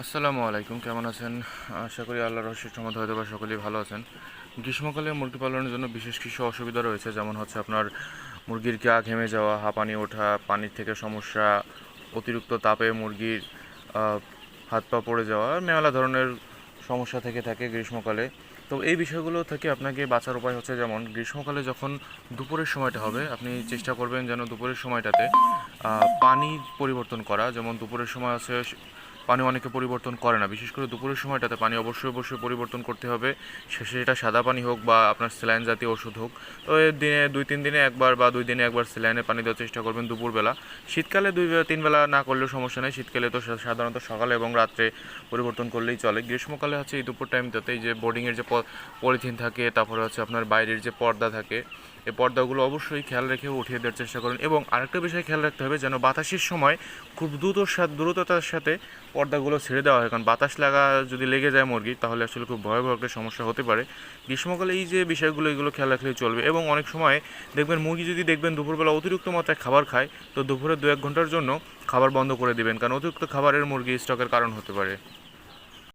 আসসালামু আলাইকুম, কেমন আছেন? আশা করি আল্লাহর অশেষ রহমতে হয়তো বা সকলেই ভালো আছেন। গ্রীষ্মকালে মুরগি পালনের জন্য বিশেষ কিছু অসুবিধা রয়েছে, যেমন হচ্ছে আপনার মুরগির গা ঘেমে যাওয়া, হাঁপানি ওঠা, পানির থেকে সমস্যা, অতিরিক্ত তাপে মুরগির আহ, হাত পা পড়ে যাওয়া, মেলা ধরনের সমস্যা থেকে থাকে গ্রীষ্মকালে। তো এই বিষয়গুলো থেকে আপনাকে বাঁচার উপায় হচ্ছে, যেমন গ্রীষ্মকালে যখন দুপুরের সময়টা হবে, আপনি চেষ্টা করবেন যেন দুপুরের সময়টাতে পানি পরিবর্তন করা। যেমন দুপুরের সময় আছে, পানি অনেকে পরিবর্তন করে না, বিশেষ করে দুপুরের সময়টাতে পানি অবশ্যই অবশ্যই পরিবর্তন করতে হবে। সেটা সাদা পানি হোক বা আপনার স্যালাইন জাতীয় ওষুধ হোক। তো এর দিনে 2-3 দিনে একবার বা 2 দিনে একবার স্যালাইনে পানি দেওয়ার চেষ্টা করবেন দুপুরবেলা। শীতকালে 2-3 বেলা না করলেও সমস্যা নেই, শীতকালে তো সাধারণত সকালে এবং রাত্রে পরিবর্তন করলেই চলে। গ্রীষ্মকালে হচ্ছে এই দুপুর টাইমটাতে এই যে বোর্ডিংয়ের যে পলিথিন থাকে, তারপরে হচ্ছে আপনার বাইরের যে পর্দা থাকে, এই পর্দাগুলো অবশ্যই খেয়াল রেখে উঠিয়ে দেওয়ার চেষ্টা করুন। এবং আরেকটা বিষয় খেয়াল রাখতে হবে, যেন বাতাসের সময় খুব দ্রুততার সাথে পর্দাগুলো ছেড়ে দেওয়া হয়, কারণ বাতাস যদি লেগে যায় মুরগির, তাহলে আসলে খুব ভয়াবহ একটা সমস্যা হতে পারে। গ্রীষ্মকালে এই যে বিষয়গুলো, এগুলো খেয়াল রাখলেই চলবে। এবং অনেক সময় দেখবেন মুরগি যদি দেখবেন দুপুরবেলা অতিরিক্ত মাত্রায় খাবার খায়, তো দুপুরে 2-1 ঘন্টার জন্য খাবার বন্ধ করে দিবেন, কারণ অতিরিক্ত খাবারের মুরগি স্টকের কারণ হতে পারে।